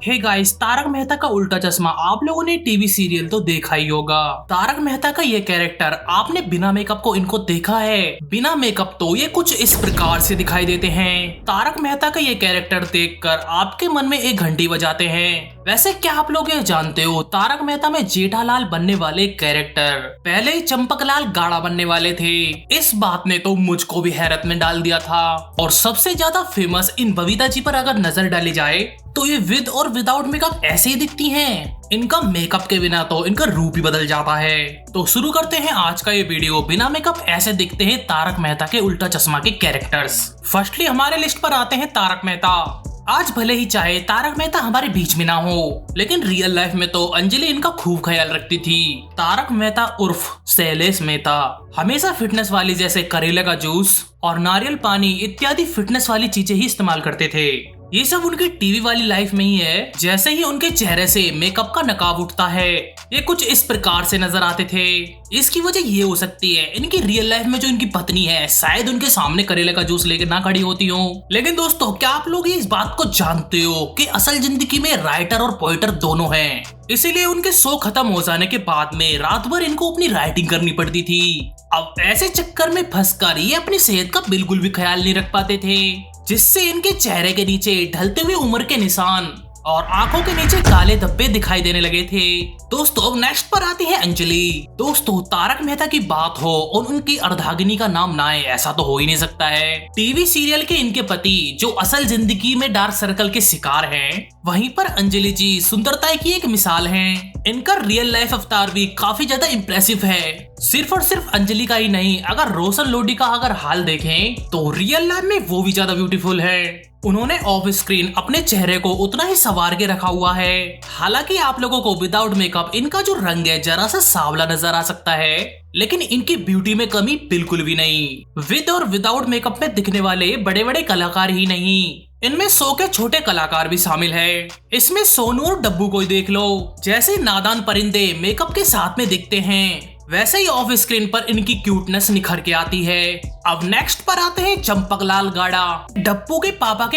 Hey guys, Tarak Mehta का उल्टा चश्मा आप लोगों ने टीवी सीरियल तो देखा ही होगा। तारक मेहता का ये कैरेक्टर आपने बिना मेकअप को इनको देखा है। बिना मेकअप तो ये कुछ इस प्रकार से दिखाई देते हैं। तारक मेहता का ये कैरेक्टर देखकर आपके मन में एक घंटी बजाते हैं। वैसे क्या आप लोग ये जानते हो, तारक मेहता में जेठालाल बनने वाले कैरेक्टर पहले ही चंपकलाल गाड़ा बनने वाले थे। इस बात ने तो मुझको भी हैरत में डाल दिया था। और सबसे ज्यादा फेमस इन बबीता जी पर अगर नजर डाली जाए तो ये विद और विदाउट मेकअप ऐसे ही दिखती हैं। इनका मेकअप के बिना तो इनका रूप ही बदल जाता है। तो शुरू करते हैं आज का ये वीडियो। बिना मेकअप ऐसे दिखते हैं तारक मेहता के उल्टा चश्मा के कैरेक्टर्स। फर्स्टली हमारे लिस्ट पर आते हैं तारक मेहता। आज भले ही चाहे तारक मेहता हमारे बीच में ना हो, लेकिन रियल लाइफ में तो अंजलि इनका खूब ख्याल रखती थी। तारक मेहता उर्फ शैलेश मेहता हमेशा फिटनेस वाली जैसे करेले का जूस और नारियल पानी इत्यादि फिटनेस वाली चीजें ही इस्तेमाल करते थे। ये सब उनकी टीवी वाली लाइफ में ही है। जैसे ही उनके चेहरे से मेकअप का नकाब उठता है, ये कुछ इस प्रकार से नजर आते थे। इसकी वजह ये हो सकती है इनकी रियल लाइफ में जो इनकी पत्नी है शायद उनके सामने करेले का जूस लेकर ना खड़ी होती हो। लेकिन दोस्तों, क्या आप लोग इस बात को जानते हो कि असल जिंदगी में राइटर और पोइटर दोनों हैं। इसीलिए उनके शो खत्म हो जाने के बाद में रात भर इनको अपनी राइटिंग करनी पड़ती थी। अब ऐसे चक्कर में फंसकर ये अपनी सेहत का बिल्कुल भी ख्याल नहीं रख पाते थे, जिससे इनके चेहरे के नीचे ढलते हुए उम्र के निशान और आंखों के नीचे काले धब्बे दिखाई देने लगे थे। दोस्तों, अब नेक्स्ट पर आती है अंजलि। दोस्तों, तारक मेहता की बात हो और उनकी अर्धांगिनी का नाम ना आए ऐसा तो हो ही नहीं सकता है। टीवी सीरियल के इनके पति जो असल जिंदगी में डार्क सर्कल के शिकार हैं, वहीं पर अंजलि जी सुंदरता की एक मिसाल हैं। इनका रियल लाइफ अवतार भी काफी ज्यादा इम्प्रेसिव है। सिर्फ और सिर्फ अंजलि का ही नहीं, अगर रोशन लोडी का अगर हाल देखें तो रियल लाइफ में वो भी ज्यादा ब्यूटीफुल है। उन्होंने ऑफ स्क्रीन अपने चेहरे को उतना ही संवार के रखा हुआ है। हालांकि आप लोगों को विदाउट मेकअप इनका जो रंग है जरा सा सांवला नजर आ सकता है, लेकिन इनकी ब्यूटी में कमी बिल्कुल भी नहीं। विद और विदाउट मेकअप में दिखने वाले बड़े बड़े कलाकार ही नहीं, इनमें 100 के छोटे कलाकार भी शामिल है। इसमें सोनू और डब्बू को ही देख लो। जैसे नादान परिंदे मेकअप के साथ में दिखते हैं, वैसे ही ऑफ स्क्रीन पर इनकी क्यूटनेस निखर के आती है। अब नेक्स्ट पर आते हैं चंपकलाल गाड़ा। डप्पू के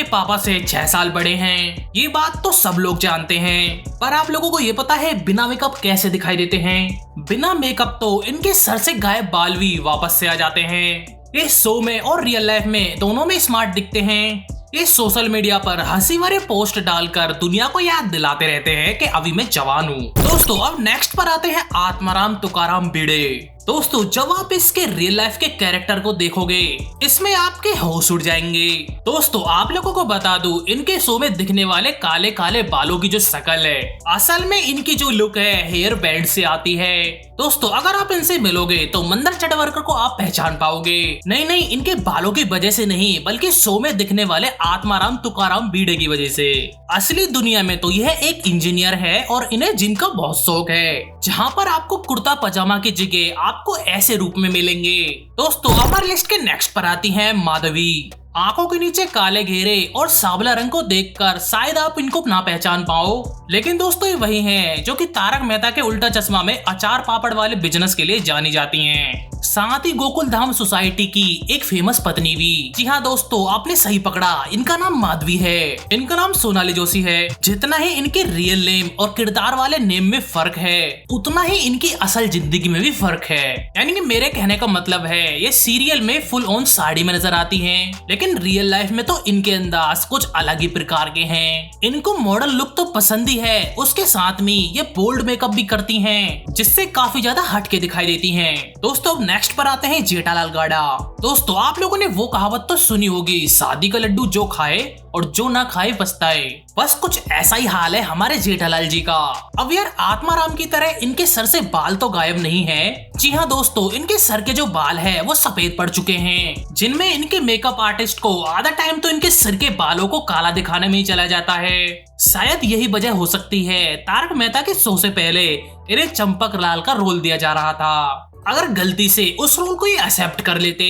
पापा से 6 साल बड़े हैं। ये बात तो सब लोग जानते हैं, पर आप लोगों को ये पता है बिना मेकअप कैसे दिखाई देते हैं? बिना मेकअप तो इनके सर से गायब बाल भी वापस से आ जाते हैं। इस शो में और रियल लाइफ में दोनों में स्मार्ट दिखते हैं। ये सोशल मीडिया पर हंसी भरे पोस्ट डालकर दुनिया को याद दिलाते रहते हैं कि अभी मैं जवान हूँ। दोस्तों, अब नेक्स्ट पर आते हैं आत्माराम तुकाराम भिड़े। दोस्तों, जब आप इसके रियल लाइफ के कैरेक्टर को देखोगे, इसमें आपके होश उड़ जाएंगे। दोस्तों, आप लोगों को बता दूं, इनके शो में दिखने वाले काले काले बालों की जो शक्ल है, असल में इनकी जो लुक है हेयर बैंड से आती है। दोस्तों, अगर आप इनसे मिलोगे तो मंदर चटवर्कर को आप पहचान पाओगे। नहीं, इनके बालों की वजह से नहीं, बल्कि शो में दिखने वाले आत्माराम तुकाराम भिड़े की वजह से। असली दुनिया में तो यह एक इंजीनियर है और इन्हें जिम का बहुत शौक है, जहाँ पर आपको कुर्ता पजामा की जगह आपको ऐसे रूप में मिलेंगे। दोस्तों, हमारे लिस्ट के नेक्स्ट पर आती है माधवी। आंखों के नीचे काले घेरे और सांवला रंग को देखकर शायद आप इनको ना पहचान पाओ, लेकिन दोस्तों ये वही हैं जो कि तारक मेहता के उल्टा चश्मा में अचार पापड़ वाले बिजनेस के लिए जानी जाती हैं। साथ ही गोकुल धाम सोसाइटी की एक फेमस पत्नी भी। जी हाँ दोस्तों, आपने सही पकड़ा, इनका नाम माधवी है। इनका नाम सोनाली जोशी है। जितना ही इनके रियल नेम और किरदार वाले नेम में फर्क है, उतना ही इनकी असल जिंदगी में भी फर्क है। यानी कि मेरे कहने का मतलब है, ये सीरियल में फुल ऑन साड़ी में नजर आती हैं, लेकिन रियल लाइफ में तो इनके अंदाज कुछ अलग ही प्रकार के हैं। इनको मॉडल लुक तो पसंद ही है, उसके साथ में ये बोल्ड मेकअप भी करती हैं, जिससे काफी ज्यादा हटके दिखाई देती हैं। दोस्तों, नेक्स्ट पर आते हैं जेठालाल गाड़ा। दोस्तों, आप लोगों ने वो कहावत तो सुनी होगी, शादी का लड्डू जो खाए और जो ना खाए पछताए। बस कुछ ऐसा ही हाल है हमारे जेठालाल जी का। अब यार, आत्माराम की तरह इनके सर से बाल तो गायब नहीं है। जी हाँ दोस्तों, इनके सर के जो बाल है वो सफेद पड़ चुके हैं, जिनमें इनके मेकअप आर्टिस्ट को आधा टाइम तो इनके सर के बालों को काला दिखाने में ही चला जाता है। शायद यही वजह हो सकती है तारक मेहता के शो से पहले इन्हें चंपकलाल का रोल दिया जा रहा था। अगर गलती से उस रोल को ये एक्सेप्ट कर लेते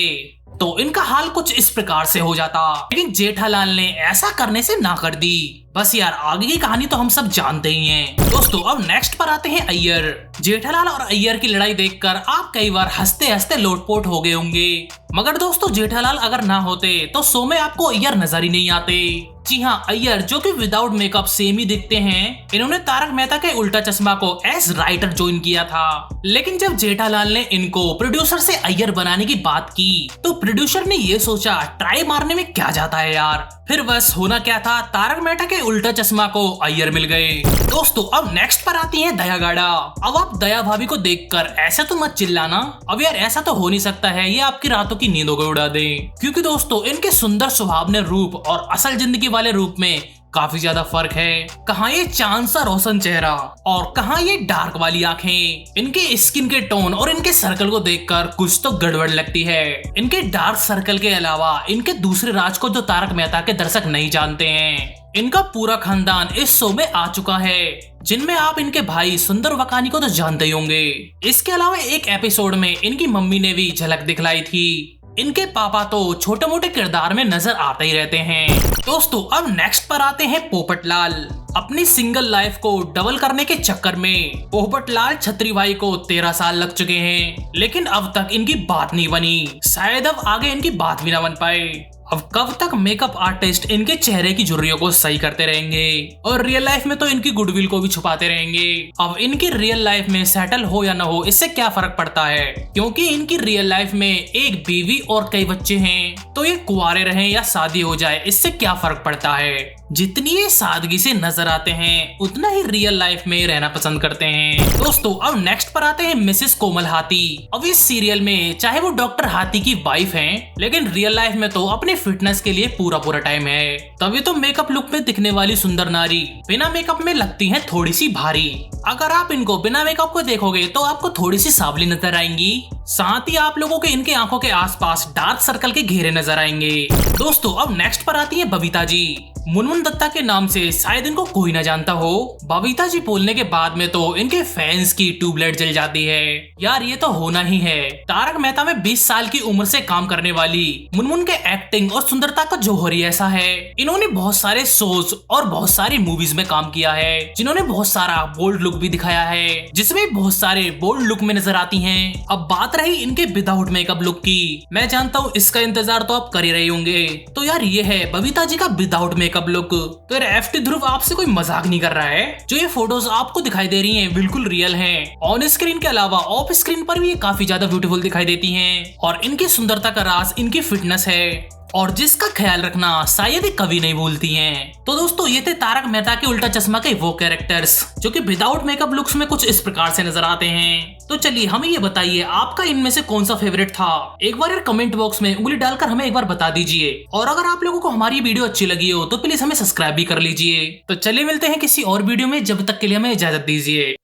तो इनका हाल कुछ इस प्रकार से हो जाता, लेकिन जेठालाल ने ऐसा करने से ना कर दी। बस यार आगे की कहानी तो हम सब जानते ही हैं। दोस्तों अब नेक्स्ट पर आते हैं अय्यर। जेठालाल और अय्यर की लड़ाई देखकर आप कई बार हंसते हंसते लोटपोट हो गए होंगे, मगर दोस्तों जेठालाल अगर ना होते तो शो में आपको अय्यर नजर ही नहीं आते। जी हाँ, अय्यर जो कि विदाउट मेकअप सेम ही दिखते हैं, इन्होंने तारक मेहता के उल्टा चश्मा को एज राइटर ज्वाइन किया था। लेकिन जब जेठालाल ने इनको प्रोड्यूसर से अय्यर बनाने की बात की तो प्रोड्यूसर ने ये सोचा ट्राई मारने में क्या जाता है यार। फिर बस होना क्या था, तारक मेहता के उल्टा चश्मा को अय्यर मिल गए। दोस्तों अब नेक्स्ट पर आती है दया गाड़ा। अब आप दया भाभी को देखकर ऐसा तो मत चिल्लाना, अब यार ऐसा तो हो नहीं सकता है ये आपकी रातों की नींदों को उड़ा दे, क्योंकि दोस्तों इनके सुंदर स्वभाव ने रूप और असल जिंदगी वाले रूप में काफी ज्यादा फर्क है। कहाँ ये चांद सा रोशन चेहरा और कहाँ ये डार्क वाली आंखें। इनके स्किन के टोन और इनके सर्कल को देखकर कुछ तो गड़बड़ लगती है। इनके डार्क सर्कल के अलावा इनके दूसरे राज को जो तारक मेहता के दर्शक नहीं जानते हैं। इनका पूरा खानदान इस शो में आ चुका है, जिनमें आप इनके भाई सुंदर वकानी को तो जानते ही होंगे। इसके अलावा एक एपिसोड में इनकी मम्मी ने भी झलक दिखलाई थी। इनके पापा तो छोटे मोटे किरदार में नजर आते ही रहते हैं। दोस्तों अब नेक्स्ट पर आते हैं पोपटलाल। अपनी सिंगल लाइफ को डबल करने के चक्कर में पोपटलाल छतरी भाई को 13 साल लग चुके हैं, लेकिन अब तक इनकी बात नहीं बनी। शायद अब आगे इनकी बात भी ना बन पाए। अब कब तक मेकअप आर्टिस्ट इनके चेहरे की झुर्रियों को सही करते रहेंगे और रियल लाइफ में तो इनकी गुडविल को भी छुपाते रहेंगे। अब इनकी रियल लाइफ में सेटल हो या ना हो इससे क्या फर्क पड़ता है, क्योंकि इनकी रियल लाइफ में एक बीवी और कई बच्चे हैं, तो ये कुंवारे रहें या शादी हो जाए इससे क्या फर्क पड़ता है। जितनी ये सादगी से नजर आते हैं उतना ही रियल लाइफ में रहना पसंद करते हैं। दोस्तों अब नेक्स्ट पर आते हैं मिसेस कोमल हाथी। अब इस सीरियल में चाहे वो डॉक्टर हाथी की वाइफ हैं, लेकिन रियल लाइफ में तो अपने फिटनेस के लिए पूरा टाइम है। तभी तो मेकअप लुक में दिखने वाली सुंदर नारी बिना मेकअप में लगती है थोड़ी सी भारी। अगर आप इनको बिना मेकअप को देखोगे तो आपको थोड़ी सी सांवली नजर आएंगी, साथ ही आप लोगों के इनके आंखों के आसपास डार्क सर्कल के घेरे नजर आएंगे। दोस्तों अब नेक्स्ट पर आती है बबीता जी। मुनमुन दत्ता के नाम से शायद इनको कोई ना जानता हो। बबीता जी बोलने के बाद में तो इनके फैंस की ट्यूबलाइट जल जाती है। यार ये तो होना ही है। तारक मेहता में 20 साल की उम्र से काम करने वाली मुनमुन के एक्टिंग और सुंदरता का जौहर ही ऐसा है। इन्होंने बहुत सारे शोज और बहुत सारी मूवीज में काम किया है, जिन्होंने बहुत सारा बोल्ड लुक भी दिखाया है, जिसमें बहुत सारे बोल्ड लुक में नजर आती हैं। अब बात रही इनके विदाउट मेकअप लुक की, मैं जानता हूँ इसका इंतजार तो आप कर ही रहे होंगे। तो यार ये है बबीता जी का विदाउट मेकअप लुक। तो यार एफटी ध्रुव आपसे कोई मजाक नहीं कर रहा है। जो ये फोटोज आपको दिखाई दे रही हैं बिल्कुल रियल हैं। ऑन स्क्रीन के अलावा ऑफ स्क्रीन पर भी ये काफी ज्यादा ब्यूटीफुल दिखाई देती हैं, और इनकी सुंदरता का राज इनकी फिटनेस है, और जिसका ख्याल रखना शायद ही कभी नहीं भूलती हैं। तो दोस्तों ये थे तारक मेहता के उल्टा चश्मा के वो कैरेक्टर्स जो कि विदाउट मेकअप लुक्स में कुछ इस प्रकार से नजर आते हैं। तो चलिए हमें ये बताइए आपका इनमें से कौन सा फेवरेट था। एक बार यार कमेंट बॉक्स में उंगली डालकर हमें एक बार बता दीजिए, और अगर आप लोगों को हमारी वीडियो अच्छी लगी हो तो प्लीज हमें सब्सक्राइब भी कर लीजिए। तो चलिए मिलते हैं किसी और वीडियो में, जब तक के लिए हमें इजाजत दीजिए।